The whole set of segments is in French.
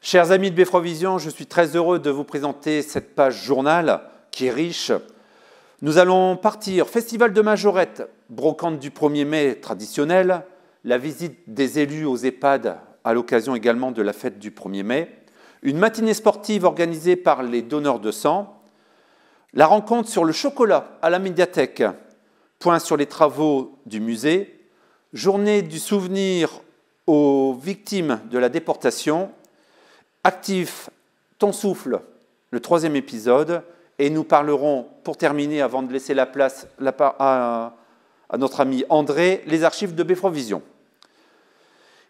Chers amis de Befrovision, je suis très heureux de vous présenter cette page journal qui est riche. Nous allons partir Festival de Majorette, brocante du 1er mai traditionnelle, la visite des élus aux EHPAD à l'occasion également de la fête du 1er mai, une matinée sportive organisée par les donneurs de sang, la rencontre sur le chocolat à la médiathèque, point sur les travaux du musée, journée du souvenir aux victimes de la déportation, Actif ton souffle, le 3e épisode, et nous parlerons, pour terminer, avant de laisser la place à notre ami André, les archives de Befrovision.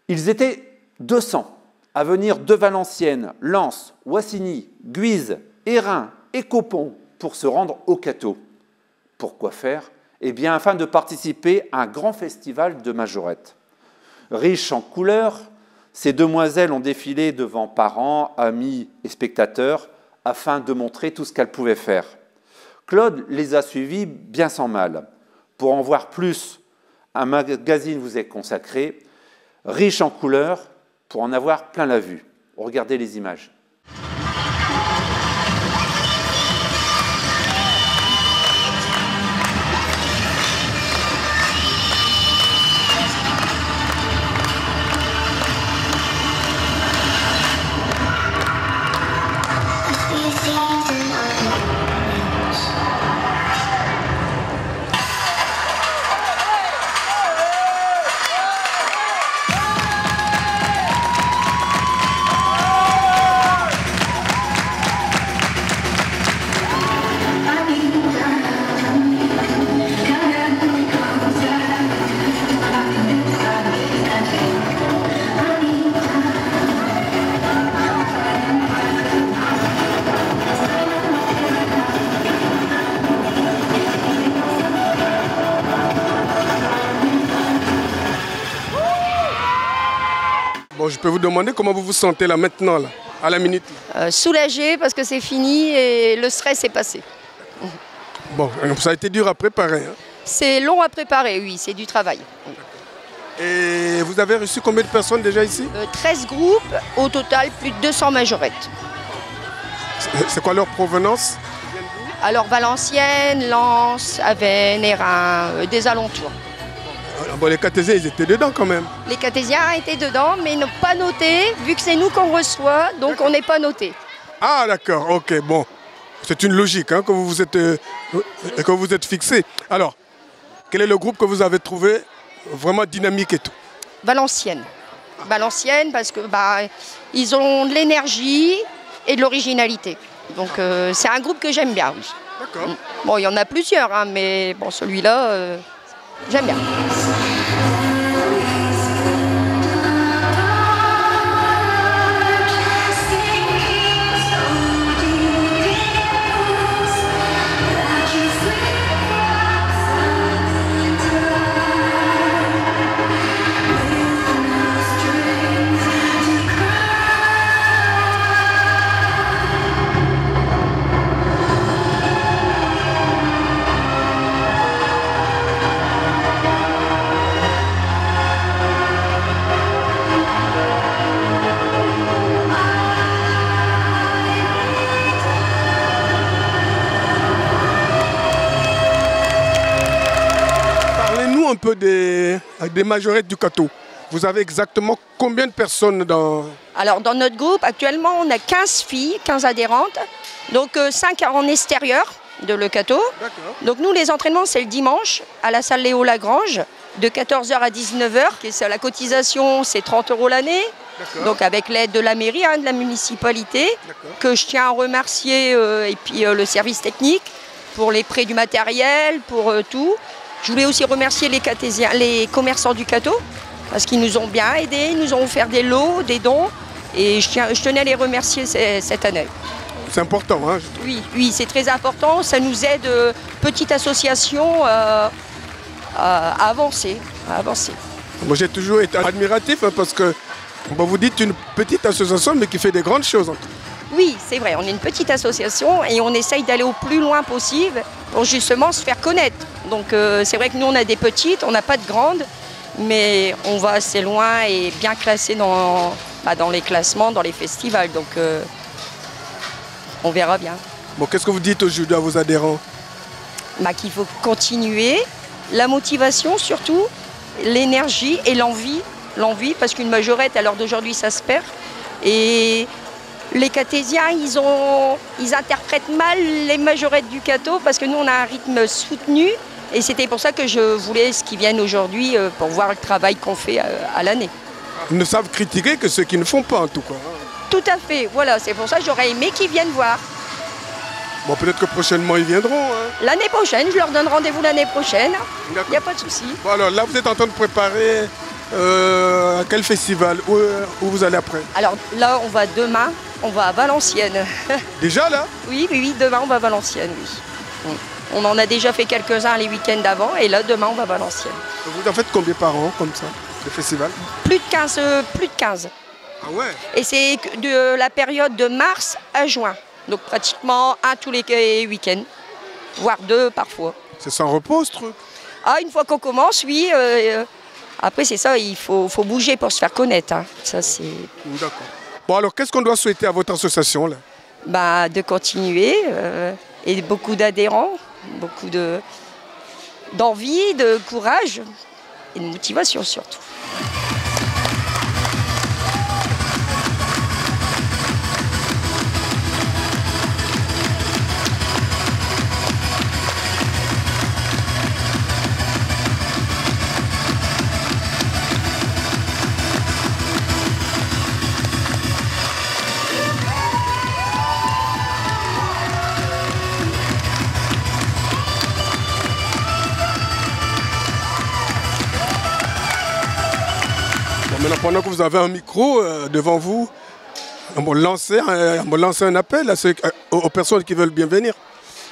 Ils étaient 200 à venir de Valenciennes, Lens, Wassigny, Guise, Hérin et Copons pour se rendre au Cateau. Pourquoi faire? Eh bien, afin de participer à un grand festival de Majorette. Riche en couleurs, ces demoiselles ont défilé devant parents, amis et spectateurs afin de montrer tout ce qu'elles pouvaient faire. Claude les a suivies bien sans mal. Pour en voir plus, un magazine vous est consacré, riche en couleurs, pour en avoir plein la vue. Regardez les images. Bon, je peux vous demander comment vous vous sentez là maintenant, là, à la minute? Soulagée parce que c'est fini et le stress est passé. Bon, ça a été dur à préparer. Hein? C'est long à préparer, oui, c'est du travail. Et vous avez reçu combien de personnes déjà ici? 13 groupes, au total plus de 200 majorettes. C'est quoi leur provenance? Alors Valenciennes, Lens, Avesnes, Hérin, des alentours. Bon, les catésiens, ils étaient dedans quand même. Les catésiens étaient dedans, mais n'ont pas noté, vu que c'est nous qu'on reçoit, donc on n'est pas noté. Ah d'accord, ok, bon. C'est une logique hein, que vous êtes fixé. Alors, quel est le groupe que vous avez trouvé vraiment dynamique et tout? Valenciennes. Valenciennes parce que ils ont de l'énergie et de l'originalité. Donc c'est un groupe que j'aime bien, oui. D'accord. Bon, il y en a plusieurs, hein, mais bon, celui-là, j'aime bien. Un peu des majorettes du Cateau. Vous avez exactement combien de personnes dans... Alors dans notre groupe, actuellement, on a 15 filles, 15 adhérentes, donc 5 en extérieur de Le Cateau. Donc nous, les entraînements, c'est le dimanche à la salle Léo Lagrange, de 14h à 19h. La cotisation, c'est 30 € l'année, donc avec l'aide de la mairie, hein, de la municipalité, que je tiens à remercier, et puis le service technique, pour les prêts du matériel, pour tout. Je voulais aussi remercier les commerçants du Cateau, parce qu'ils nous ont bien aidés, ils nous ont offert des lots, des dons, et je tenais à les remercier cette année. C'est important, hein? Oui, c'est très important, ça nous aide, petite association, à avancer. Moi j'ai toujours été admiratif, hein, parce que vous dites une petite association, mais qui fait des grandes choses. Oui, c'est vrai, on est une petite association et on essaye d'aller au plus loin possible pour justement se faire connaître. Donc c'est vrai que nous on a des petites, on n'a pas de grandes, mais on va assez loin et bien classé dans pas dans les classements, dans les festivals. Donc on verra bien. Bon, qu'est-ce que vous dites aujourd'hui à vos adhérents? Qu'il faut continuer, la motivation surtout, l'énergie et l'envie. L'envie, parce qu'une majorette à l'heure d'aujourd'hui ça se perd. Et les catésiens, ils interprètent mal les majorettes du Cateau parce que nous on a un rythme soutenu et c'était pour ça que je voulais ce qu'ils viennent aujourd'hui pour voir le travail qu'on fait à l'année. Ils ne savent critiquer que ceux qui ne font pas en tout cas. Tout à fait, voilà, c'est pour ça que j'aurais aimé qu'ils viennent voir. Bon, peut-être que prochainement ils viendront. Hein. L'année prochaine, je leur donne rendez-vous l'année prochaine, il n'y a pas de souci. Bon, alors là vous êtes en train de préparer quel festival où vous allez après? Alors là on va demain, on va à Valenciennes. Déjà là? Oui, demain on va à Valenciennes, oui. On en a déjà fait quelques-uns les week-ends d'avant et là demain on va à Valenciennes. Vous en faites combien par an comme ça, de festivals? Plus de 15. Ah ouais? Et c'est de la période de mars à juin. Donc pratiquement un tous les week-ends, voire 2 parfois. C'est sans repos ce truc? Ah, une fois qu'on commence, oui. Après c'est ça, il faut bouger pour se faire connaître. Hein. Ça c'est. D'accord. Bon alors qu'est-ce qu'on doit souhaiter à votre association là? De continuer et beaucoup d'adhérents, beaucoup d'envie, de courage et de motivation surtout. Maintenant, pendant que vous avez un micro devant vous, on va lancer un appel aux personnes qui veulent bien venir.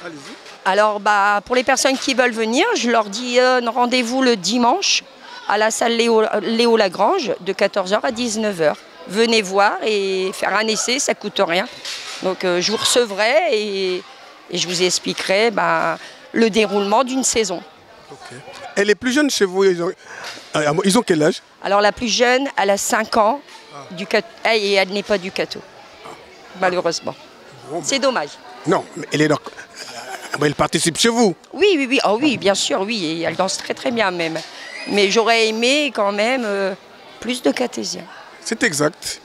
Allez-y. Alors, pour les personnes qui veulent venir, je leur dis rendez-vous le dimanche à la salle Léo Lagrange de 14h à 19h. Venez voir et faire un essai, ça ne coûte rien. Donc, je vous recevrai et je vous expliquerai le déroulement d'une saison. Okay. Et les plus jeunes chez vous, ils ont quel âge? Alors la plus jeune, elle a 5 ans et elle n'est pas du Cateau, malheureusement. Bon, c'est dommage. Non, mais elle participe chez vous? Oui. Oh, oui, bien sûr, oui. Et elle danse très très bien même. Mais j'aurais aimé quand même plus de catésiens. C'est exact.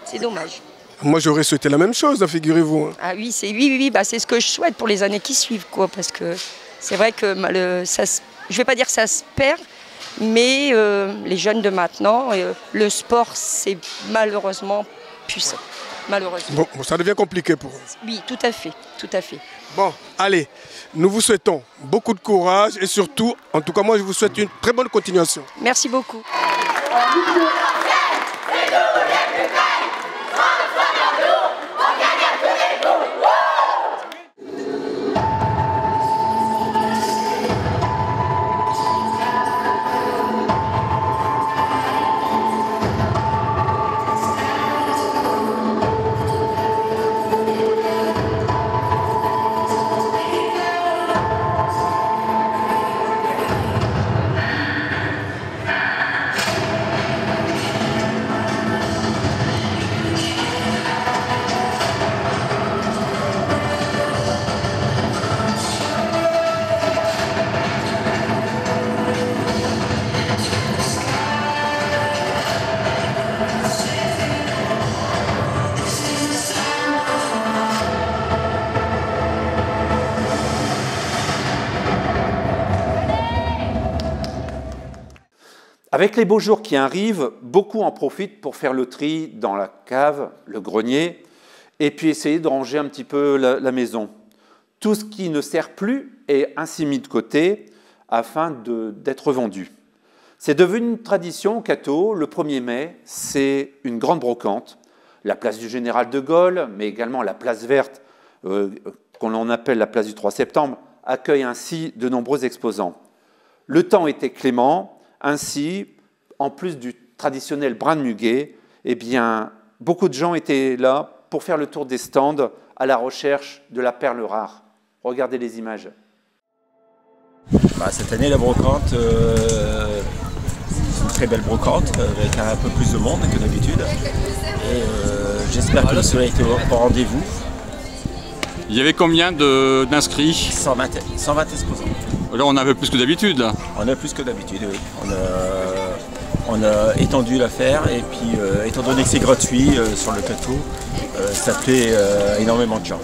C'est dommage. Moi j'aurais souhaité la même chose, figurez-vous. Ah oui, c'est ce que je souhaite pour les années qui suivent, quoi, parce que c'est vrai que je ne vais pas dire que ça se perd, mais les jeunes de maintenant, le sport, c'est malheureusement puissant. Malheureusement. Bon, ça devient compliqué pour eux. Oui, tout à fait. Bon, allez, nous vous souhaitons beaucoup de courage et surtout, en tout cas moi je vous souhaite une très bonne continuation. Merci beaucoup. Avec les beaux jours qui arrivent, beaucoup en profitent pour faire le tri dans la cave, le grenier, et puis essayer de ranger un petit peu la maison. Tout ce qui ne sert plus est ainsi mis de côté afin d'être vendu. C'est devenu une tradition au Cateau. Le 1er mai, c'est une grande brocante. La place du Général de Gaulle, mais également la place verte, qu'on appelle la place du 3 septembre, accueille ainsi de nombreux exposants. Le temps était clément. Ainsi, en plus du traditionnel brin de muguet, eh bien, beaucoup de gens étaient là pour faire le tour des stands à la recherche de la perle rare. Regardez les images. Cette année, la brocante, c'est une très belle brocante avec un peu plus de monde que d'habitude. Et j'espère que le soleil était au rendez-vous. Il y avait combien d'inscrits? 120 exposants. Là, on avait plus que d'habitude, là. On a plus que d'habitude, oui. On a étendu l'affaire et puis, étant donné que c'est gratuit sur le plateau, ça plaît énormément de gens.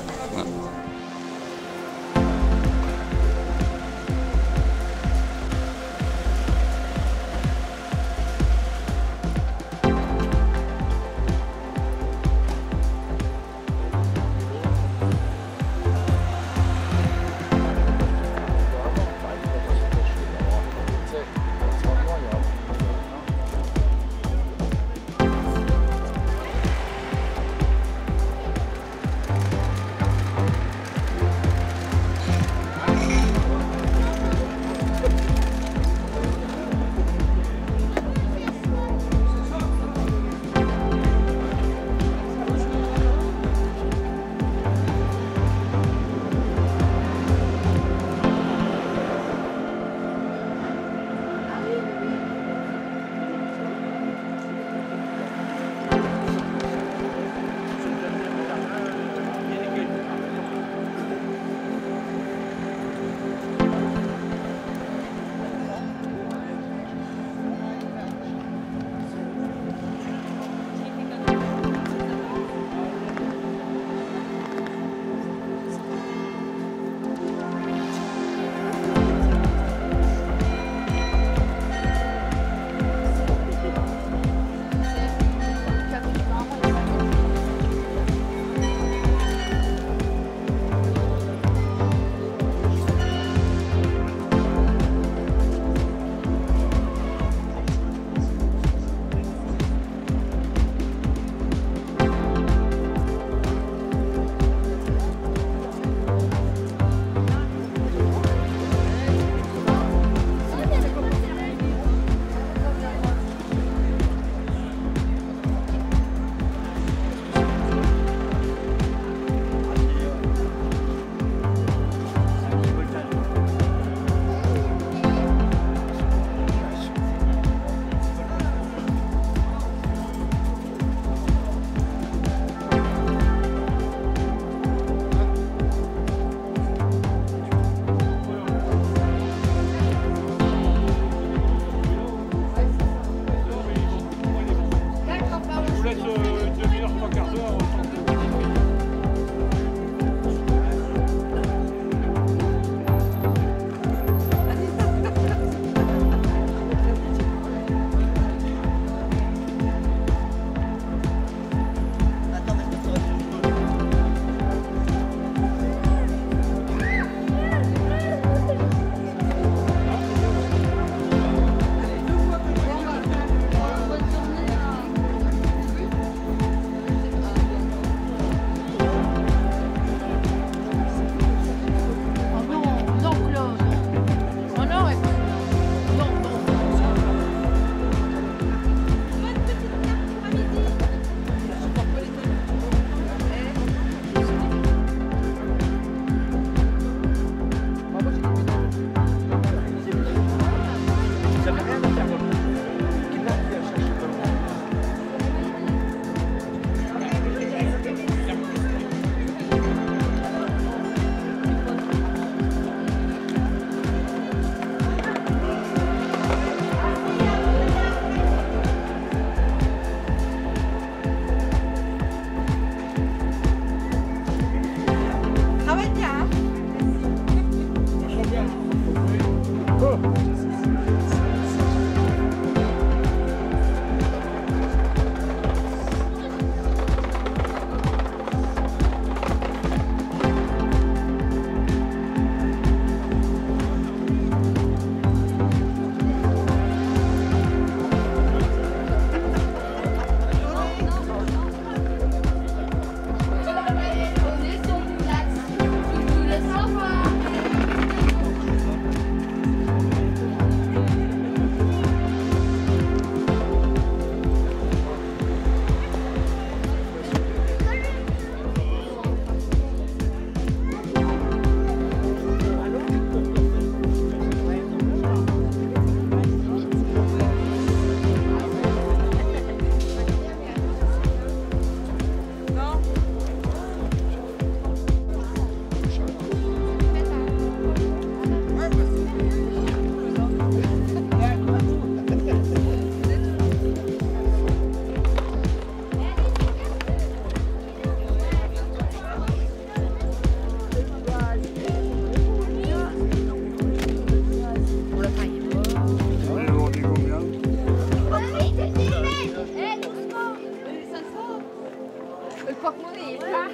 porte-monnaie est plat.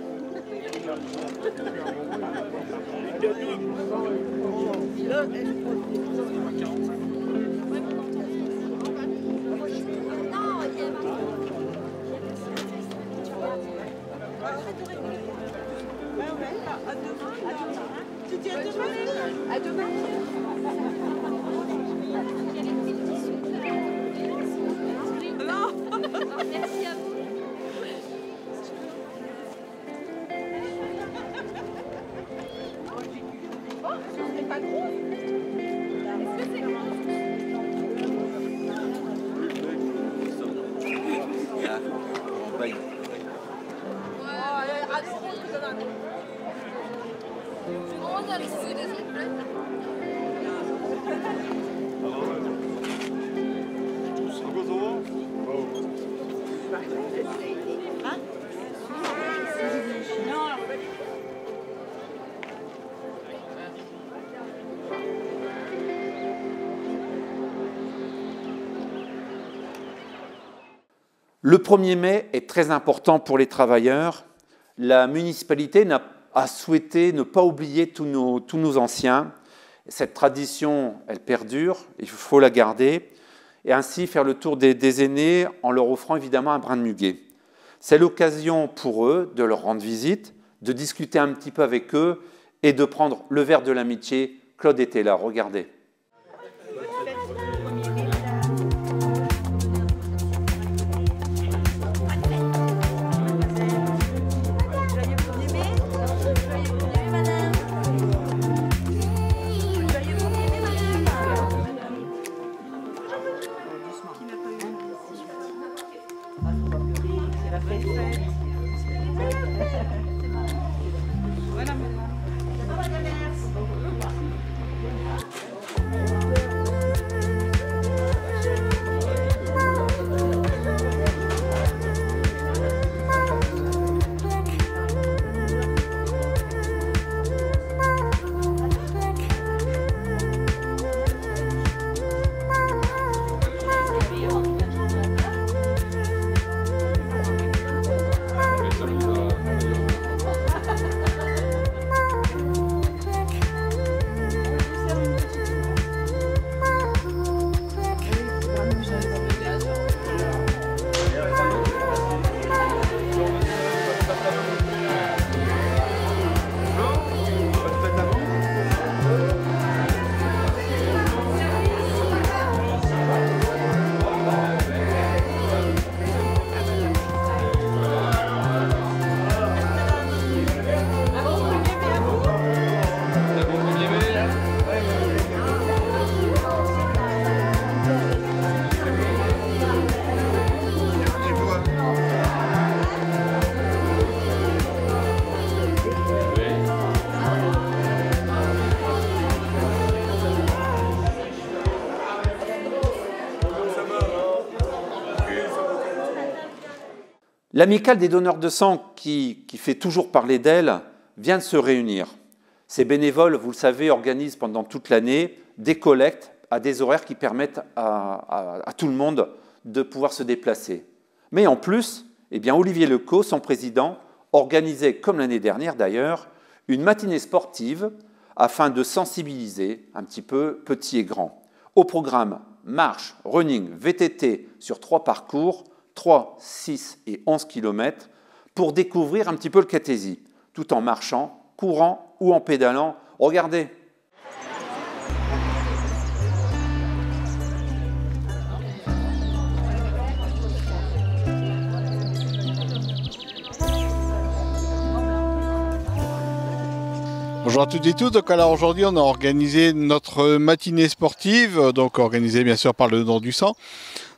À demain. Merci à vous. Oh, ce serait pas gros. Est-ce que c'est grand? Le 1er mai est très important pour les travailleurs. La municipalité a souhaité ne pas oublier tous nos anciens. Cette tradition, elle perdure, il faut la garder, et ainsi faire le tour des aînés en leur offrant évidemment un brin de muguet. C'est l'occasion pour eux de leur rendre visite, de discuter un petit peu avec eux et de prendre le verre de l'amitié. Claude était là, regardez. L'amicale des donneurs de sang, qui fait toujours parler d'elle, vient de se réunir. Ces bénévoles, vous le savez, organisent pendant toute l'année des collectes à des horaires qui permettent à tout le monde de pouvoir se déplacer. Mais en plus, eh bien, Olivier Lecaux, son président, organisait, comme l'année dernière d'ailleurs, une matinée sportive afin de sensibiliser un petit peu petits et grands. Au programme, marche, running, VTT sur 3 parcours, 3, 6 et 11 km, pour découvrir un petit peu le Catésie, tout en marchant, courant ou en pédalant. Regardez. Bonjour à toutes et tous. Donc alors aujourd'hui on a organisé notre matinée sportive, donc organisée bien sûr par le don du sang.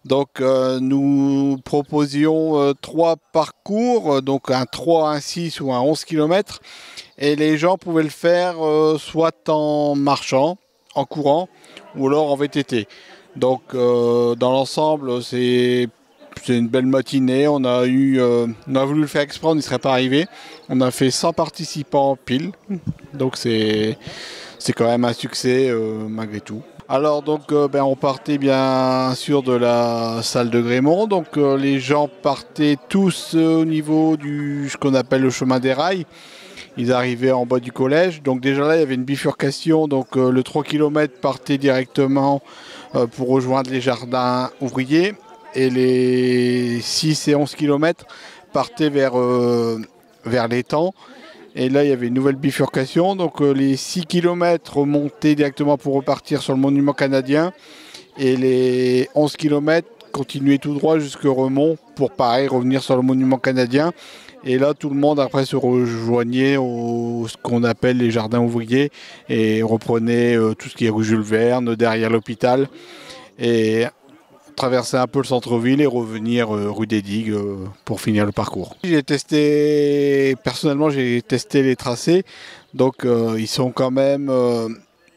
Donc nous proposions 3 parcours, donc un 3, un 6 ou un 11 km. Et les gens pouvaient le faire soit en marchant, en courant ou alors en VTT. Donc dans l'ensemble c'est une belle matinée. On a voulu le faire exprès, on n'y serait pas arrivé. On a fait 100 participants pile. Donc c'est quand même un succès malgré tout. Alors donc on partait bien sûr de la salle de Grémont, donc les gens partaient tous au niveau du ce qu'on appelle le chemin des rails. Ils arrivaient en bas du collège, donc déjà là il y avait une bifurcation, donc le 3 km partait directement pour rejoindre les jardins ouvriers et les 6 et 11 km partaient vers l'étang. Et là, il y avait une nouvelle bifurcation. Donc, les 6 km remontaient directement pour repartir sur le monument canadien. Et les 11 km continuaient tout droit jusqu'au Remont pour, pareil, revenir sur le monument canadien. Et là, tout le monde, après, se rejoignait au ce qu'on appelle les jardins ouvriers et reprenait tout ce qui est rue Jules Verne, derrière l'hôpital. Et traverser un peu le centre-ville et revenir rue des Digues pour finir le parcours. Personnellement, j'ai testé les tracés, donc ils sont quand même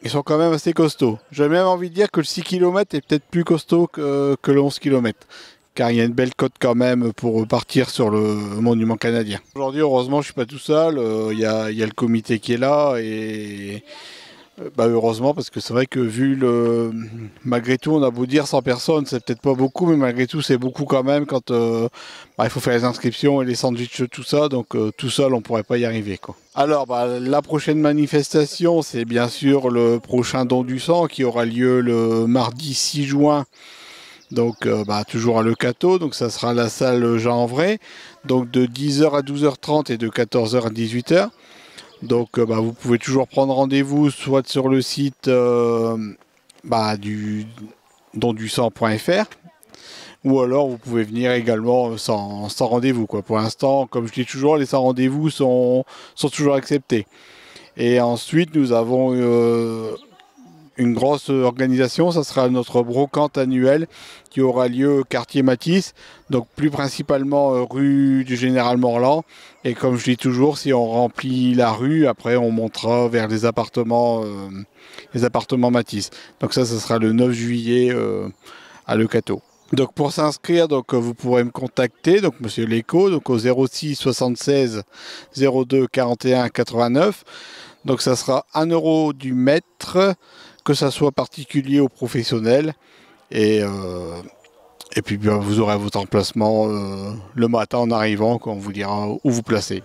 assez costauds. J'ai même envie de dire que le 6 km est peut-être plus costaud que le 11 km, car il y a une belle côte quand même pour partir sur le monument canadien. Aujourd'hui, heureusement, je ne suis pas tout seul, il y a le comité qui est là et heureusement, parce que c'est vrai que malgré tout, on a beau dire 100 personnes, c'est peut-être pas beaucoup, mais malgré tout, c'est beaucoup quand même quand il faut faire les inscriptions et les sandwichs, tout ça, donc tout seul, on pourrait pas y arriver, quoi. Alors, la prochaine manifestation, c'est bien sûr le prochain don du sang qui aura lieu le mardi 6 juin. Donc toujours à Le Cateau, donc ça sera la salle Jean Vray, donc de 10h à 12h30 et de 14h à 18h. Donc vous pouvez toujours prendre rendez-vous soit sur le site du dondusang.fr ou alors vous pouvez venir également sans rendez-vous, quoi. Pour l'instant, comme je dis toujours, les sans rendez-vous sont toujours acceptés. Et ensuite, nous avons une grosse organisation, ça sera notre brocante annuelle qui aura lieu au quartier Matisse, donc plus principalement rue du Général Morland. Et comme je dis toujours, si on remplit la rue, après on montera vers les appartements Matisse. Donc ça sera le 9 juillet à Le Cateau. Donc pour s'inscrire, vous pourrez me contacter, donc Monsieur Léco, donc au 06 76 02 41 89. Donc ça sera 1 € du mètre, que ça soit particulier ou professionnel. Et puis vous aurez votre emplacement le matin en arrivant, quand on vous dira où vous placez.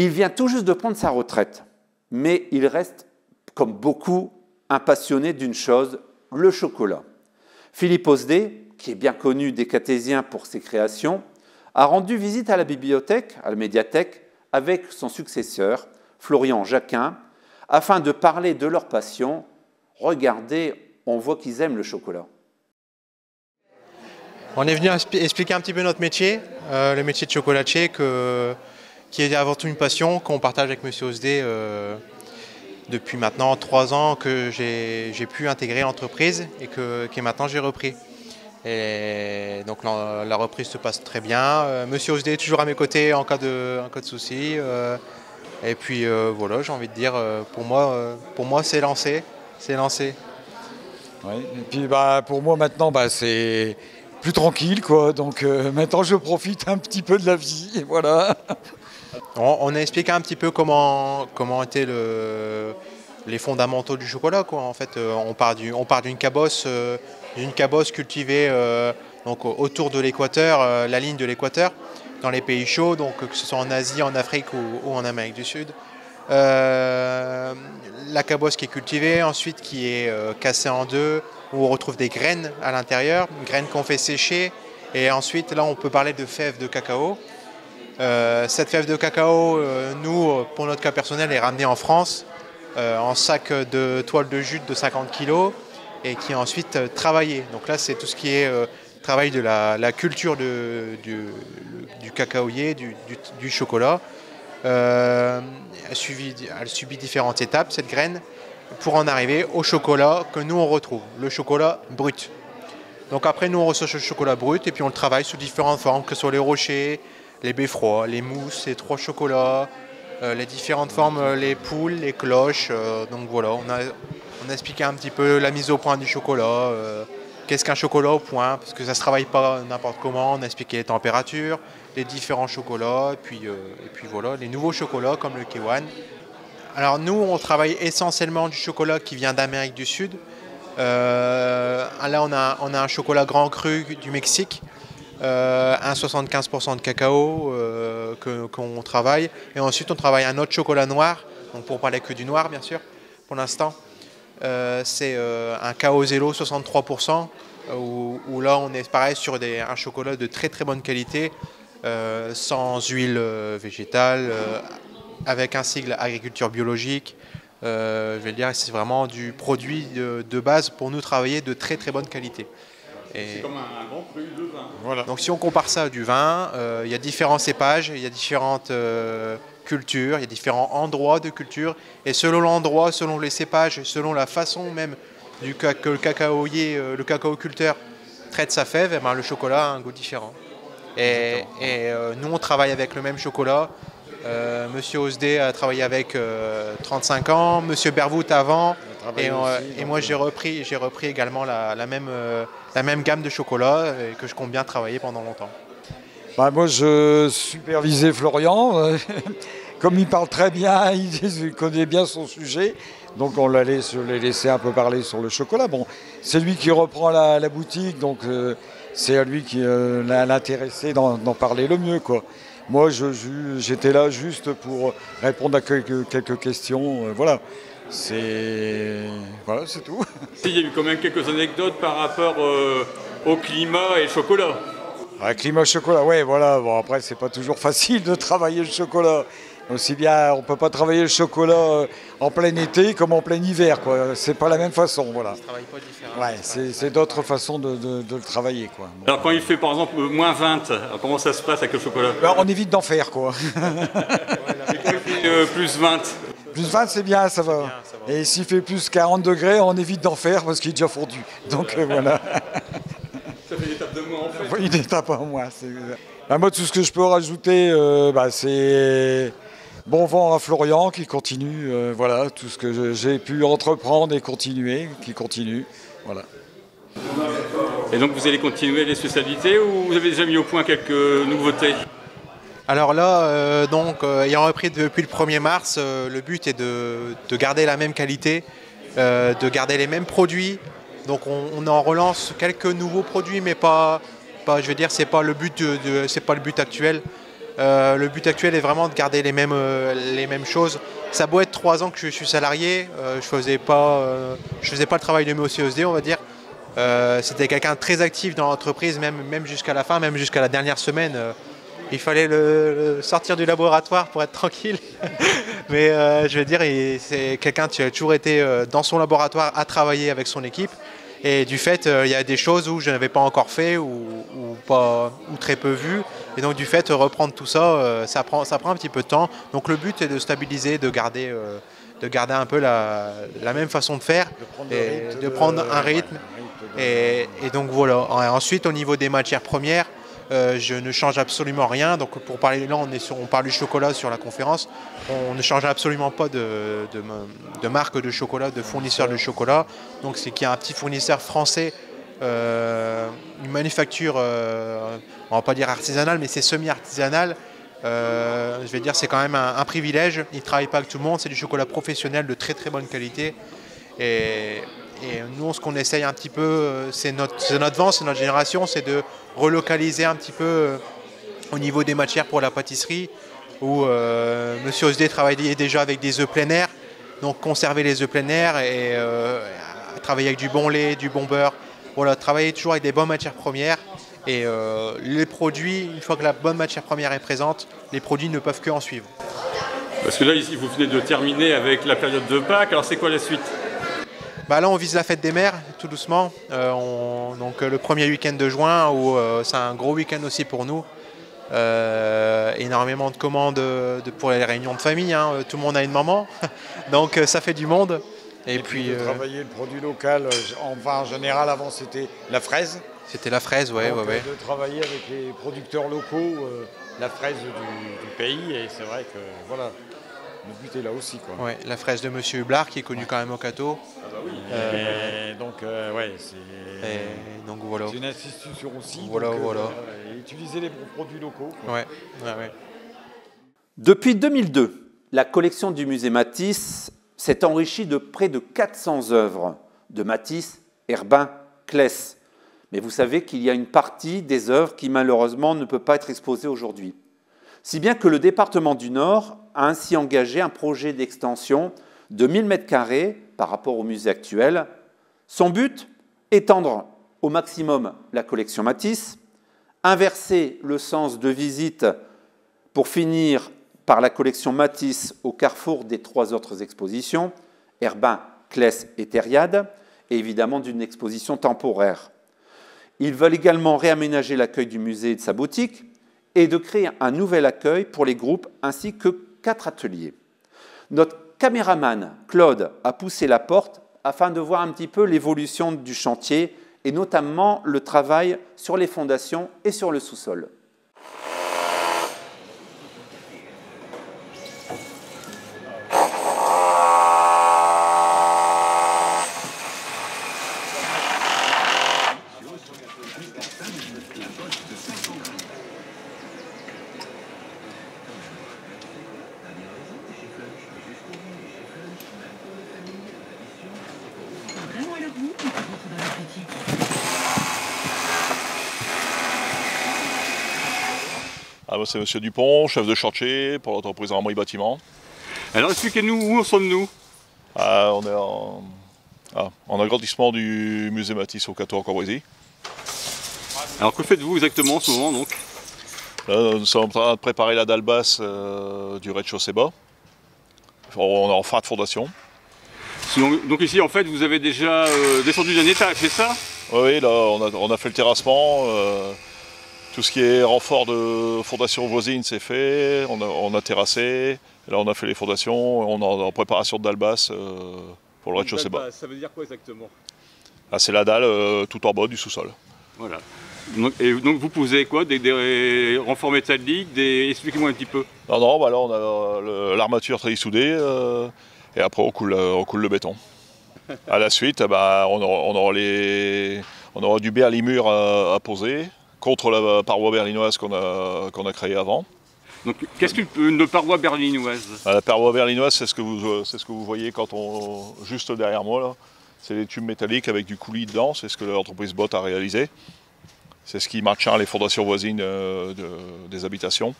Il vient tout juste de prendre sa retraite, mais il reste, comme beaucoup, un passionné d'une chose, le chocolat. Philippe Osdet, qui est bien connu des Cartésiens pour ses créations, a rendu visite à la bibliothèque, à la médiathèque, avec son successeur, Florian Jacquin, afin de parler de leur passion. Regardez, on voit qu'ils aiment le chocolat. On est venu expliquer un petit peu notre métier, le métier de chocolatier, qui est avant tout une passion qu'on partage avec M. Osdet depuis maintenant 3 ans que j'ai pu intégrer l'entreprise et que maintenant j'ai repris. Et donc la reprise se passe très bien. M. Osdet est toujours à mes côtés en cas de souci. Et puis voilà, j'ai envie de dire, pour moi c'est lancé. C'est lancé. Oui, et puis pour moi maintenant c'est plus tranquille, quoi. Donc maintenant je profite un petit peu de la vie, et voilà. On a expliqué un petit peu comment étaient les fondamentaux du chocolat, quoi. En fait, on part d'une cabosse cultivée donc autour de l'équateur, la ligne de l'équateur, dans les pays chauds, donc que ce soit en Asie, en Afrique ou en Amérique du Sud. La cabosse qui est cultivée, ensuite qui est cassée en deux, où on retrouve des graines à l'intérieur, graines qu'on fait sécher, et ensuite là on peut parler de fèves de cacao. Cette fève de cacao, nous, pour notre cas personnel, est ramenée en France en sac de toile de jute de 50 kg et qui est ensuite travaillée. Donc là, c'est tout ce qui est travail de la culture du cacaoyer, du chocolat. Elle subit différentes étapes, cette graine. pour en arriver au chocolat que nous on retrouve, le chocolat brut. Donc après nous on reçoit le chocolat brut et puis on le travaille sous différentes formes, que ce soit les rochers, les beffrois, les mousses, les 3 chocolats, les différentes formes, les poules, les cloches. Donc voilà, on a expliqué un petit peu la mise au point du chocolat, qu'est-ce qu'un chocolat au point, parce que ça ne se travaille pas n'importe comment, on a expliqué les températures, les différents chocolats, et puis voilà, les nouveaux chocolats comme le K1. Alors nous, on travaille essentiellement du chocolat qui vient d'Amérique du Sud. Là, on a un chocolat grand cru du Mexique, un 75% de cacao qu'on travaille. Et ensuite, on travaille un autre chocolat noir, donc pour parler que du noir, bien sûr, pour l'instant. C'est un Cao Zelo 63%, où là, on est pareil sur un chocolat de très très bonne qualité, sans huile végétale, avec un sigle agriculture biologique. Je vais dire, c'est vraiment du produit de base pour nous travailler de très très bonne qualité. C'est comme un grand cru de vin. Voilà. Donc si on compare ça à du vin, il y a différents cépages, il y a différentes cultures, il y a différents endroits de culture. Et selon l'endroit, selon les cépages, selon la façon même que le cacaoculteur traite sa fève, eh ben, le chocolat a un goût différent. Et nous, on travaille avec le même chocolat. Monsieur Osdé a travaillé avec 35 ans, Monsieur Bervout avant, et moi j'ai repris également la même gamme de chocolat que je compte bien travailler pendant longtemps. Bah, moi je supervisais Florian, comme il parle très bien, il connaît bien son sujet, donc je l'ai laissé un peu parler sur le chocolat. Bon, c'est lui qui reprend la boutique, donc c'est à lui qui l'a intéressé d'en parler le mieux, quoi. Moi, j'étais là juste pour répondre à quelques questions. Voilà, c'est tout. Il y a eu quand même quelques anecdotes par rapport au climat et le chocolat. Le climat chocolat, ouais, voilà. Bon, après, c'est pas toujours facile de travailler le chocolat. Aussi bien, on peut pas travailler le chocolat en plein été comme en plein hiver, quoi. C'est pas la même façon, voilà. Ça se travaille pas différemment. Ouais, c'est d'autres façons de le travailler, quoi. Alors quand il fait par exemple moins 20, alors comment ça se passe avec le chocolat? Ben, on évite d'en faire, quoi. Et quand il fait plus 20? Plus 20, c'est bien, ça va. Et s'il fait plus 40 degrés, on évite d'en faire parce qu'il est déjà fondu. Donc voilà. Ça fait une étape de moins en fait. Oui, une étape en moins. Moi, tout ce que je peux rajouter, c'est bon vent à Florian qui continue. Voilà, tout ce que j'ai pu entreprendre et continuer, qui continue. Voilà. Et donc vous allez continuer les spécialités ou vous avez déjà mis au point quelques nouveautés? Alors là, ayant repris depuis le 1er mars, le but est de garder la même qualité, de garder les mêmes produits. Donc on en relance quelques nouveaux produits, mais pas je veux dire, c'est pas le but actuel. Le but actuel est vraiment de garder les mêmes choses. Ça a beau être 3 ans que je suis salarié, je faisais pas le travail de Monsieur Osdé, on va dire. C'était quelqu'un de très actif dans l'entreprise, même jusqu'à la fin, même jusqu'à la dernière semaine. Il fallait le sortir du laboratoire pour être tranquille. Mais je veux dire, c'est quelqu'un qui a toujours été dans son laboratoire à travailler avec son équipe. Et du fait, il y a des choses où je n'avais pas encore fait ou très peu vu. Et donc du fait, reprendre tout ça, ça prend un petit peu de temps. Donc le but est de stabiliser, de garder un peu la même façon de faire, de prendre un rythme. Et donc voilà. Ensuite, au niveau des matières premières, je ne change absolument rien. Donc pour parler là, on parle du chocolat sur la conférence. On ne change absolument pas de marque de chocolat, de fournisseur de chocolat. Donc c'est qu'il y a un petit fournisseur français, une manufacture, on va pas dire artisanale, mais c'est semi-artisanal. Je vais dire, c'est quand même un privilège. Il ne travaille pas avec tout le monde. C'est du chocolat professionnel de très très bonne qualité. Et nous, ce qu'on essaye un petit peu, c'est notre vent, c'est notre génération, c'est de relocaliser un petit peu au niveau des matières pour la pâtisserie, où Monsieur Osdé travaillait déjà avec des œufs plein air, donc conserver les œufs plein air et travailler avec du bon lait, du bon beurre. Voilà, travailler toujours avec des bonnes matières premières. Et les produits, une fois que la bonne matière première est présente, les produits ne peuvent qu'en suivre. Parce que là, ici, vous venez de terminer avec la période de Pâques, alors c'est quoi la suite? Là, on vise la fête des mères, tout doucement. Donc le premier week-end de juin, où c'est un gros week-end aussi pour nous. Énormément de commandes pour les réunions de famille. Hein. Tout le monde a une maman, donc ça fait du monde. Et puis de travailler le produit local, en général avant c'était la fraise. C'était la fraise, ouais. De travailler avec les producteurs locaux, la fraise du pays, et c'est vrai que voilà, le but est là aussi, quoi. Ouais, la fraise de Monsieur Hublard qui est connue quand même au Cateau. Ah bah oui. Donc donc voilà. C'est une institution aussi. Voilà. Et utiliser les produits locaux, quoi. Ouais. Depuis 2002, la collection du musée Matisse s'est enrichie de près de 400 œuvres de Matisse, Herbin, Claes. Mais vous savez qu'il y a une partie des œuvres qui malheureusement ne peut pas être exposée aujourd'hui. Si bien que le département du Nord a ainsi engagé un projet d'extension de 1000 m² par rapport au musée actuel. Son but, étendre au maximum la collection Matisse, inverser le sens de visite pour finir par la collection Matisse au carrefour des 3 autres expositions, Herbin, Claes et Thériade, et évidemment d'une exposition temporaire. Ils veulent également réaménager l'accueil du musée et de sa boutique et de créer un nouvel accueil pour les groupes ainsi que 4 ateliers. Notre caméraman, Claude, a poussé la porte afin de voir un petit peu l'évolution du chantier et notamment le travail sur les fondations et sur le sous-sol. C'est Monsieur Dupont, chef de chantier pour l'entreprise Ramouille Bâtiment. Alors expliquez-nous où en sommes-nous? On est en agrandissement du musée Matisse au Cateau en Cambrésis. Alors que faites-vous exactement souvent donc? Là, nous sommes en train de préparer la dalle basse du rez-de-chaussée bas. On est en fin de fondation. Donc ici en fait vous avez déjà descendu d'un étage, c'est ça? Oui, là on a fait le terrassement. Tout ce qui est renfort de fondations voisines, c'est fait. On a terrassé. Là, on a fait les fondations. On est en préparation de dalle basse pour le rez-de-chaussée bas. Ça veut dire quoi exactement? C'est la dalle tout en bas du sous-sol. Voilà. Donc vous posez quoi? Des renforts métalliques? Expliquez-moi un petit peu. Non, là on a l'armature très soudée et après on coule le béton. À la suite, on aura du berlimur à poser contre la paroi berlinoise qu'on a créée avant. Donc qu'est-ce qu'une paroi berlinoise? La paroi berlinoise, c'est ce que vous voyez juste derrière moi là. C'est les tubes métalliques avec du coulis dedans, c'est ce que l'entreprise Bott a réalisé. C'est ce qui maintient les fondations voisines des habitations.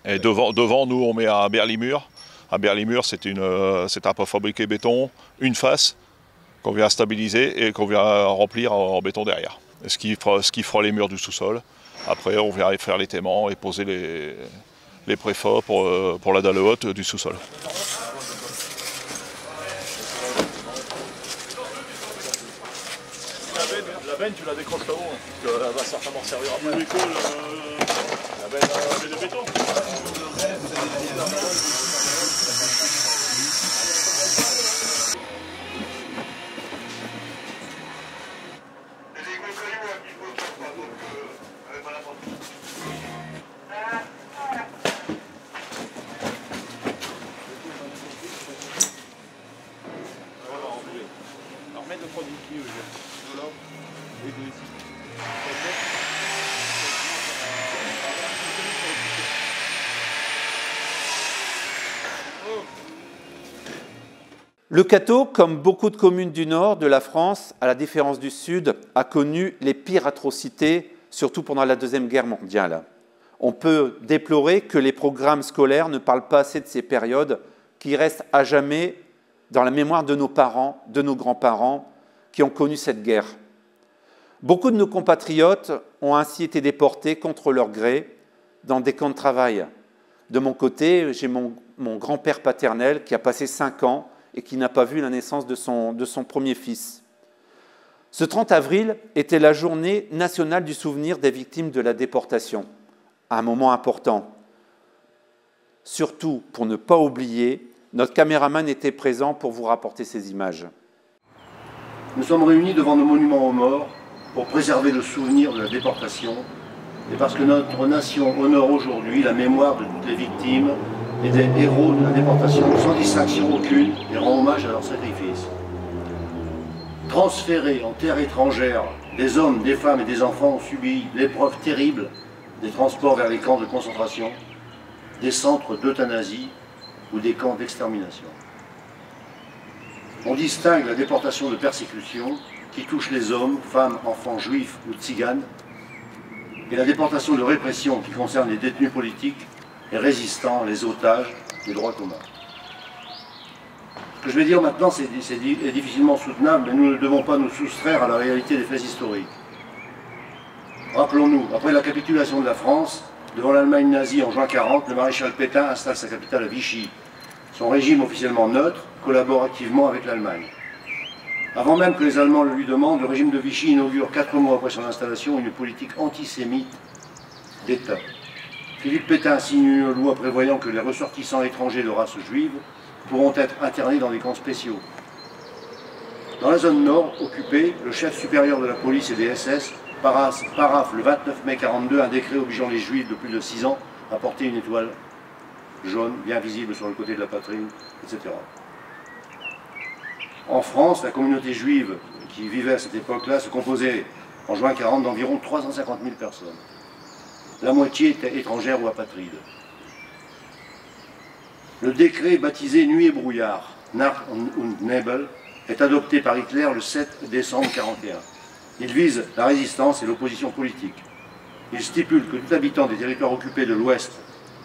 Et devant nous, on met un berlimur. Un berlimur, c'est un préfabriqué béton, une face, qu'on vient stabiliser et qu'on vient remplir en béton derrière. Ce qui fera les murs du sous-sol. Après, on vient faire l'étaiement et poser les préfats pour la dalle haute du sous-sol. La benne, tu la décroches là-haut, parce qu'elle va certainement servir après. La benne de béton. Le Cateau, comme beaucoup de communes du nord de la France, à la différence du sud, a connu les pires atrocités, surtout pendant la Deuxième Guerre mondiale. On peut déplorer que les programmes scolaires ne parlent pas assez de ces périodes qui restent à jamais dans la mémoire de nos parents, de nos grands-parents qui ont connu cette guerre. Beaucoup de nos compatriotes ont ainsi été déportés contre leur gré dans des camps de travail. De mon côté, j'ai mon grand-père paternel qui a passé 5 ans et qui n'a pas vu la naissance de son premier fils. Ce 30 avril était la journée nationale du souvenir des victimes de la déportation, un moment important, surtout pour ne pas oublier Notre caméraman était présent pour vous rapporter ces images. Nous sommes réunis devant nos monuments aux morts pour préserver le souvenir de la déportation et parce que notre nation honore aujourd'hui la mémoire de toutes les victimes et des héros de la déportation sans distraction aucune et rend hommage à leur sacrifice. Transférés en terre étrangère, des hommes, des femmes et des enfants ont subi l'épreuve terrible des transports vers les camps de concentration, des centres d'euthanasie ou des camps d'extermination. On distingue la déportation de persécution qui touche les hommes, femmes, enfants juifs ou tziganes et la déportation de répression qui concerne les détenus politiques, les résistants, les otages, les droits communs. Ce que je vais dire maintenant est difficilement soutenable, mais nous ne devons pas nous soustraire à la réalité des faits historiques. Rappelons-nous, après la capitulation de la France, devant l'Allemagne nazie en juin 1940, le maréchal Pétain installe sa capitale à Vichy. Son régime officiellement neutre collabore activement avec l'Allemagne. Avant même que les Allemands le lui demandent, le régime de Vichy inaugure 4 mois après son installation une politique antisémite d'État. Philippe Pétain signe une loi prévoyant que les ressortissants étrangers de race juive pourront être internés dans des camps spéciaux. Dans la zone nord occupée, le chef supérieur de la police et des SS paraphe le 29 mai 1942 un décret obligeant les juifs de plus de 6 ans à porter une étoile jaune bien visible sur le côté de la poitrine, etc. En France, la communauté juive qui vivait à cette époque-là se composait en juin 1940 d'environ 350 000 personnes. La moitié était étrangère ou apatride. Le décret baptisé Nuit et brouillard, Nacht und Nebel, est adopté par Hitler le 7 décembre 1941. Il vise la résistance et l'opposition politique. Il stipule que tout habitant des territoires occupés de l'Ouest,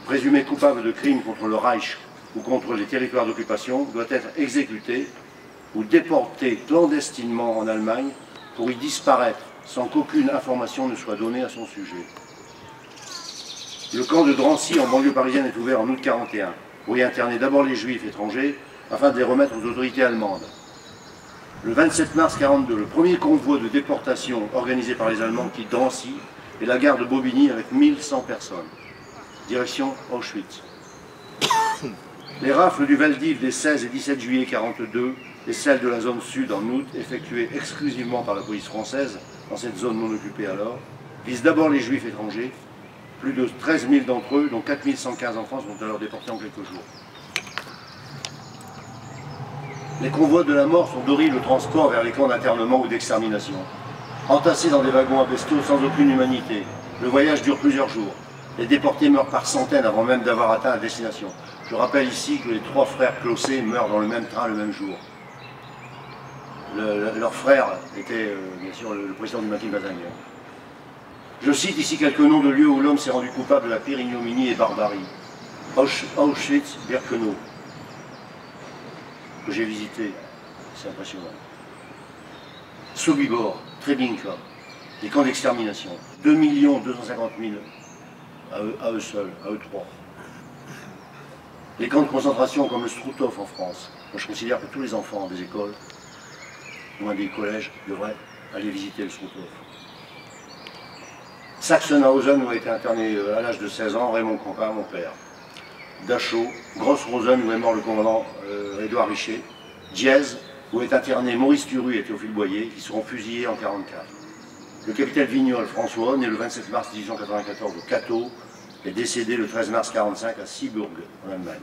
présumé coupable de crimes contre le Reich ou contre les territoires d'occupation, doit être exécuté ou déporté clandestinement en Allemagne pour y disparaître sans qu'aucune information ne soit donnée à son sujet. Le camp de Drancy en banlieue parisienne est ouvert en août 1941 pour y interner d'abord les juifs étrangers afin de les remettre aux autorités allemandes. Le 27 mars 1942, le premier convoi de déportation organisé par les Allemands quitte Drancy et la gare de Bobigny avec 1100 personnes. Direction Auschwitz. Les rafles du Vel-d'Hiv des 16 et 17 juillet 1942 et celles de la zone sud en août, effectuées exclusivement par la police française dans cette zone non occupée alors, visent d'abord les juifs étrangers. Plus de 13 000 d'entre eux, dont 4 115 enfants, sont alors déportés en quelques jours. Les convois de la mort sont d'horribles transports vers les camps d'internement ou d'extermination. Entassés dans des wagons à bestiaux sans aucune humanité, le voyage dure plusieurs jours. Les déportés meurent par centaines avant même d'avoir atteint la destination. Je rappelle ici que les 3 frères Clossé meurent dans le même train le même jour. Leur frère était bien sûr le président du maquis Bazagne. Je cite ici quelques noms de lieux où l'homme s'est rendu coupable de la pire ignominie et barbarie. Auschwitz-Birkenau, que j'ai visité, c'est impressionnant. Sobibor, Treblinka, des camps d'extermination, 2 250 000 à eux seuls, à eux 3. Les camps de concentration comme le Struthof en France. Moi, je considère que tous les enfants des écoles, ou des collèges, devraient aller visiter le Struthof. Sachsenhausen, où a été interné à l'âge de 16 ans Raymond Campin, mon père. Dachau, Gross-Rosen, où est mort le commandant Édouard Richer. Diez, où est interné Maurice Thuru et Théophile Boyer, qui seront fusillés en 1944. Le capitaine Vignol François, né le 27 mars 1894 au Cateau, est décédé le 13 mars 1945 à Seeburg, en Allemagne.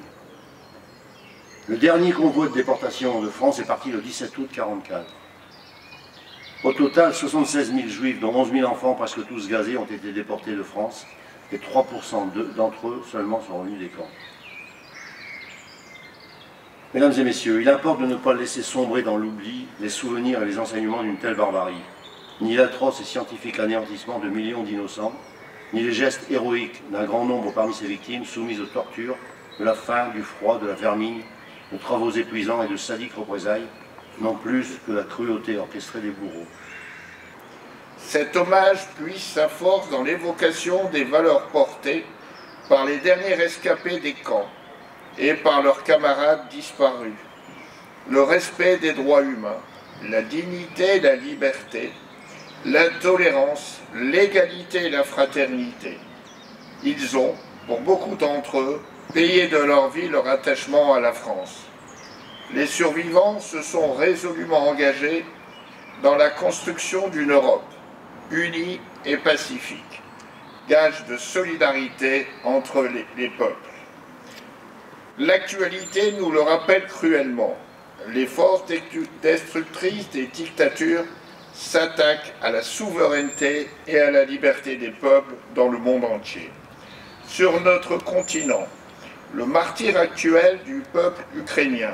Le dernier convoi de déportation de France est parti le 17 août 1944. Au total, 76 000 juifs, dont 11 000 enfants, presque tous gazés, ont été déportés de France, et 3% d'entre eux seulement sont revenus des camps. Mesdames et messieurs, il importe de ne pas laisser sombrer dans l'oubli les souvenirs et les enseignements d'une telle barbarie, ni l'atroce et scientifique anéantissement de millions d'innocents, ni les gestes héroïques d'un grand nombre parmi ces victimes soumises aux tortures, de la faim, du froid, de la vermine, de travaux épuisants et de sadiques représailles, non plus que la cruauté orchestrée des bourreaux. Cet hommage puise sa force dans l'évocation des valeurs portées par les derniers rescapés des camps et par leurs camarades disparus. Le respect des droits humains, la dignité et la liberté, la tolérance, l'égalité et la fraternité. Ils ont, pour beaucoup d'entre eux, payer de leur vie leur attachement à la France. Les survivants se sont résolument engagés dans la construction d'une Europe unie et pacifique, gage de solidarité entre les peuples. L'actualité nous le rappelle cruellement. Les forces destructrices des dictatures s'attaquent à la souveraineté et à la liberté des peuples dans le monde entier. Sur notre continent, le martyre actuel du peuple ukrainien,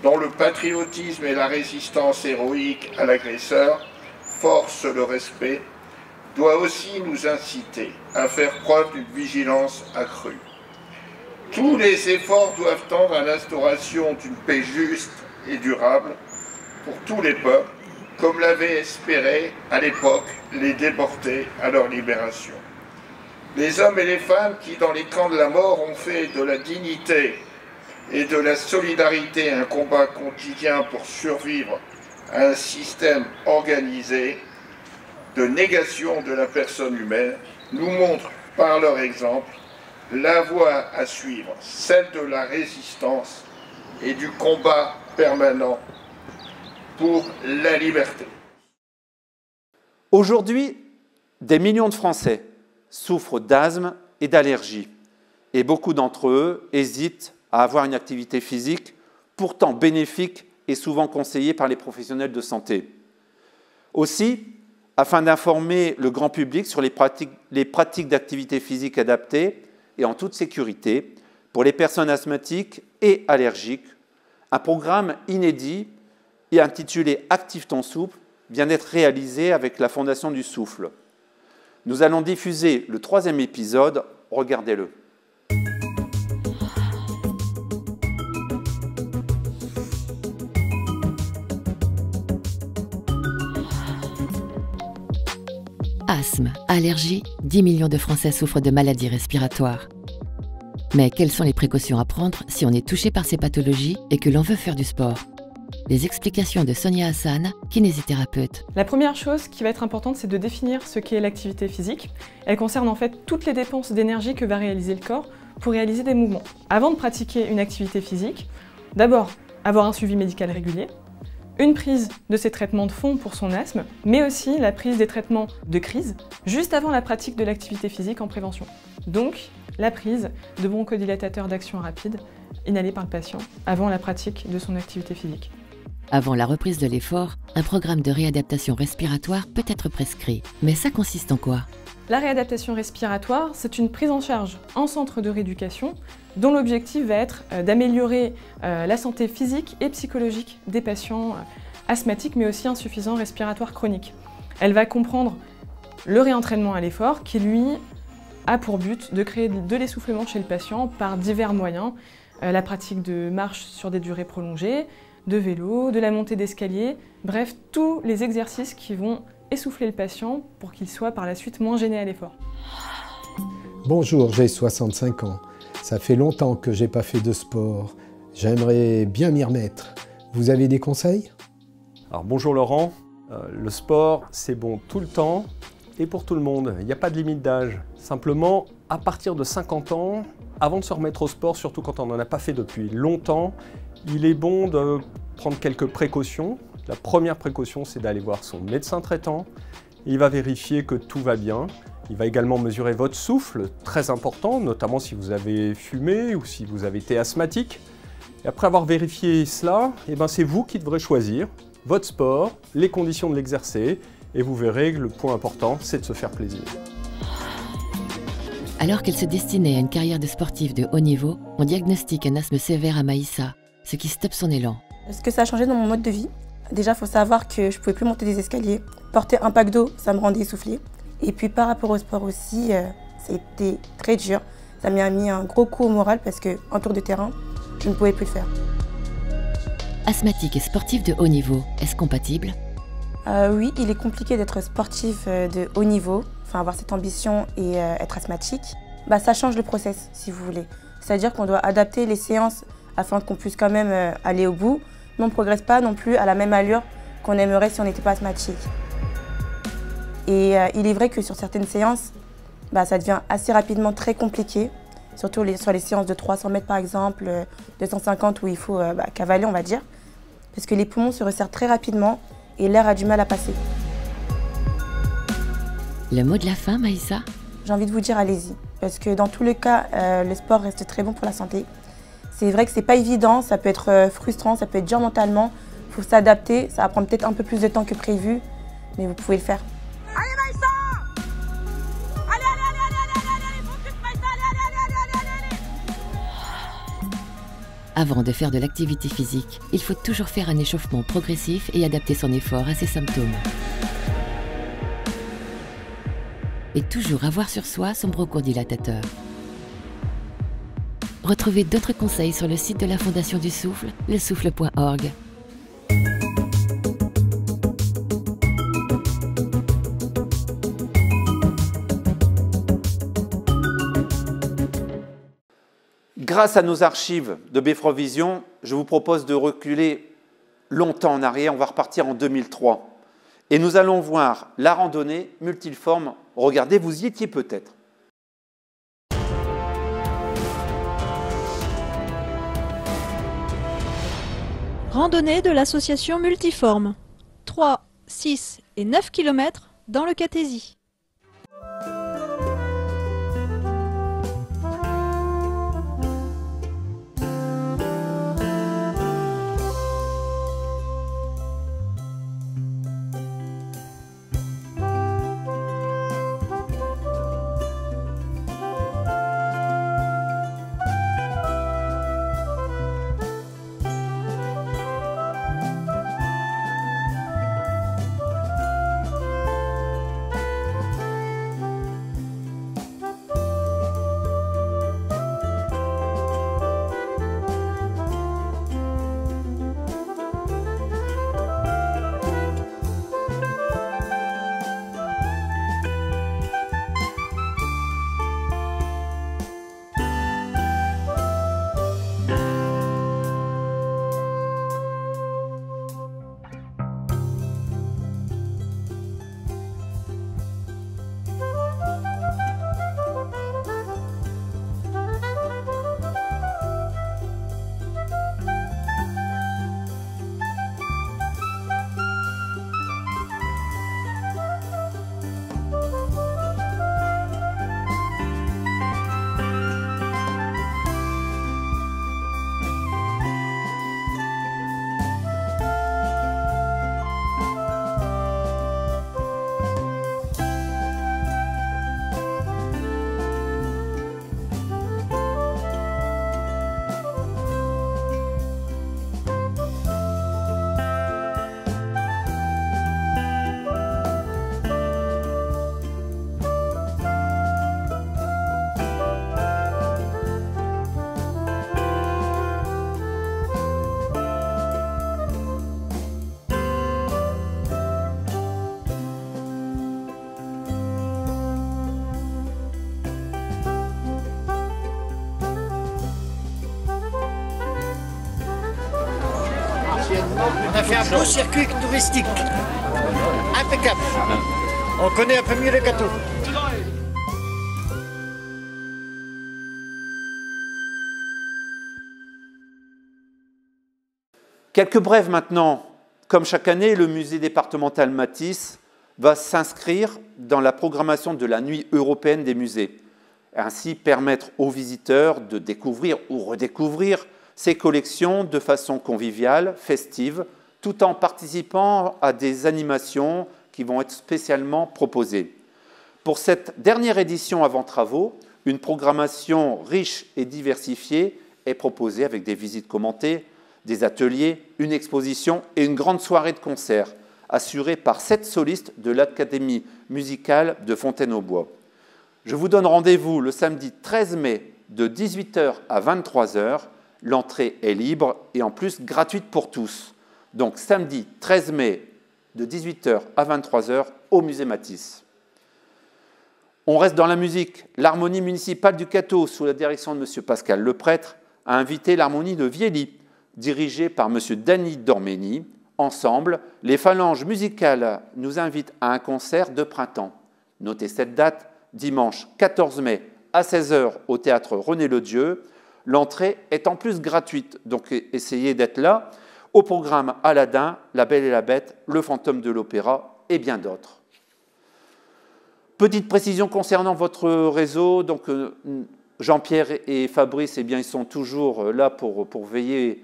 dont le patriotisme et la résistance héroïque à l'agresseur forcent le respect, doit aussi nous inciter à faire preuve d'une vigilance accrue. Tous les efforts doivent tendre à l'instauration d'une paix juste et durable pour tous les peuples, comme l'avaient espéré à l'époque les déportés à leur libération. Les hommes et les femmes qui, dans les camps de la mort, ont fait de la dignité et de la solidarité un combat quotidien pour survivre à un système organisé de négation de la personne humaine, nous montrent par leur exemple la voie à suivre, celle de la résistance et du combat permanent pour la liberté. Aujourd'hui, des millions de Français souffrent d'asthme et d'allergies, et beaucoup d'entre eux hésitent à avoir une activité physique pourtant bénéfique et souvent conseillée par les professionnels de santé. Aussi, afin d'informer le grand public sur les pratiques d'activité physique adaptées et en toute sécurité pour les personnes asthmatiques et allergiques, un programme inédit et intitulé « Active ton souffle » vient d'être réalisé avec la Fondation du Souffle. Nous allons diffuser le 3e épisode, regardez-le. Asthme, allergie, 10 millions de Français souffrent de maladies respiratoires. Mais quelles sont les précautions à prendre si on est touché par ces pathologies et que l'on veut faire du sport? Les explications de Sonia Hassan, kinésithérapeute. La première chose qui va être importante, c'est de définir ce qu'est l'activité physique. Elle concerne en fait toutes les dépenses d'énergie que va réaliser le corps pour réaliser des mouvements. Avant de pratiquer une activité physique, d'abord avoir un suivi médical régulier, une prise de ces traitements de fond pour son asthme, mais aussi la prise des traitements de crise juste avant la pratique de l'activité physique en prévention. Donc, la prise de bronchodilatateurs d'action rapide inhalés par le patient avant la pratique de son activité physique. Avant la reprise de l'effort, un programme de réadaptation respiratoire peut être prescrit. Mais ça consiste en quoi? La réadaptation respiratoire, c'est une prise en charge en centre de rééducation dont l'objectif va être d'améliorer la santé physique et psychologique des patients asthmatiques mais aussi insuffisants respiratoires chroniques. Elle va comprendre le réentraînement à l'effort qui, lui, a pour but de créer de l'essoufflement chez le patient par divers moyens, la pratique de marche sur des durées prolongées, de vélo, de la montée d'escalier, bref, tous les exercices qui vont essouffler le patient pour qu'il soit par la suite moins gêné à l'effort. Bonjour, j'ai 65 ans. Ça fait longtemps que j'ai pas fait de sport. J'aimerais bien m'y remettre. Vous avez des conseils? Alors bonjour Laurent, le sport c'est bon tout le temps et pour tout le monde. Il n'y a pas de limite d'âge. Simplement, à partir de 50 ans, avant de se remettre au sport, surtout quand on n'en a pas fait depuis longtemps, il est bon de prendre quelques précautions. La première précaution, c'est d'aller voir son médecin traitant. Il va vérifier que tout va bien. Il va également mesurer votre souffle, très important, notamment si vous avez fumé ou si vous avez été asthmatique. Et après avoir vérifié cela, c'est vous qui devrez choisir votre sport, les conditions de l'exercer, et vous verrez que le point important, c'est de se faire plaisir. Alors qu'elle se destinait à une carrière de sportive de haut niveau, on diagnostique un asthme sévère à Maïssa, ce qui stoppe son élan. Ce que ça a changé dans mon mode de vie, déjà il faut savoir que je ne pouvais plus monter des escaliers. Porter un pack d'eau, ça me rendait essoufflée. Et puis par rapport au sport aussi, ça a été très dur. Ça m'a mis un gros coup au moral parce qu'en tour de terrain, je ne pouvais plus le faire. Asthmatique et sportif de haut niveau, est-ce compatible? Oui, il est compliqué d'être sportif de haut niveau, enfin avoir cette ambition et être asthmatique. Ça change le process, si vous voulez. C'est-à-dire qu'on doit adapter les séances afin qu'on puisse quand même aller au bout, mais on ne progresse pas non plus à la même allure qu'on aimerait si on n'était pas asthmatique. Et il est vrai que sur certaines séances, ça devient assez rapidement très compliqué. surtout sur les séances de 300 mètres par exemple, 250 où il faut cavaler on va dire, parce que les poumons se resserrent très rapidement et l'air a du mal à passer. Le mot de la fin, Maïssa? J'ai envie de vous dire allez-y, parce que dans tous les cas, le sport reste très bon pour la santé. C'est vrai que c'est pas évident, ça peut être frustrant, ça peut être dur mentalement, il faut s'adapter, ça va prendre peut-être un peu plus de temps que prévu, mais vous pouvez le faire. Allez Maïssa! Allez, allez, allez, allez, allez, allez, allez, focus Maïssa, allez, allez, allez, allez, allez. Avant de faire de l'activité physique, il faut toujours faire un échauffement progressif et adapter son effort à ses symptômes. Et toujours avoir sur soi son bronchodilatateur. Retrouvez d'autres conseils sur le site de la Fondation du Souffle, lesouffle.org. Grâce à nos archives de Befrovision, je vous propose de reculer longtemps en arrière. On va repartir en 2003. Et nous allons voir la randonnée multiforme. Regardez, vous y étiez peut-être. Randonnée de l'association Multiforme. 3, 6 et 9 km dans le Cataisie. On a fait un beau circuit touristique. Impeccable. On connaît un peu mieux le gâteau. Quelques brèves maintenant. Comme chaque année, le musée départemental Matisse va s'inscrire dans la programmation de la Nuit européenne des musées. Ainsi permettre aux visiteurs de découvrir ou redécouvrir ces collections de façon conviviale, festive, tout en participant à des animations qui vont être spécialement proposées. Pour cette dernière édition avant travaux, une programmation riche et diversifiée est proposée avec des visites commentées, des ateliers, une exposition et une grande soirée de concert assurée par 7 solistes de l'Académie musicale de Fontaine-aux-Bois. Je vous donne rendez-vous le samedi 13 mai de 18 h à 23 h. L'entrée est libre et en plus gratuite pour tous. Donc samedi 13 mai de 18 h à 23 h au musée Matisse. On reste dans la musique. L'harmonie municipale du Cateau, sous la direction de M. Pascal Leprêtre, a invité l'harmonie de Viely, dirigée par M. Danny Dormény. Ensemble, les phalanges musicales nous invitent à un concert de printemps. Notez cette date, dimanche 14 mai à 16 h au théâtre René Ledieu. L'entrée est en plus gratuite, donc essayez d'être là. Au programme Aladdin, La Belle et la Bête, Le Fantôme de l'Opéra et bien d'autres. Petite précision concernant votre réseau, donc Jean-Pierre et Fabrice, eh bien, ils sont toujours là pour veiller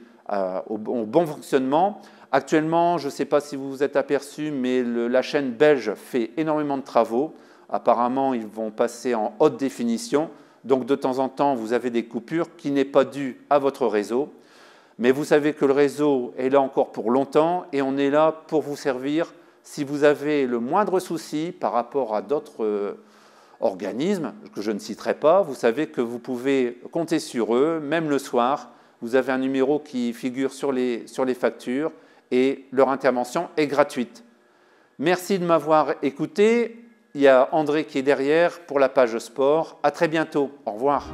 au bon fonctionnement. Actuellement, je ne sais pas si vous vous êtes aperçu, mais la chaîne belge fait énormément de travaux. Apparemment, ils vont passer en haute définition. Donc, de temps en temps, vous avez des coupures qui n'est pas due à votre réseau. Mais vous savez que le réseau est là encore pour longtemps et on est là pour vous servir. Si vous avez le moindre souci par rapport à d'autres organismes, que je ne citerai pas, vous savez que vous pouvez compter sur eux, même le soir. Vous avez un numéro qui figure sur les factures et leur intervention est gratuite. Merci de m'avoir écouté. Il y a André qui est derrière pour la page sport. À très bientôt. Au revoir.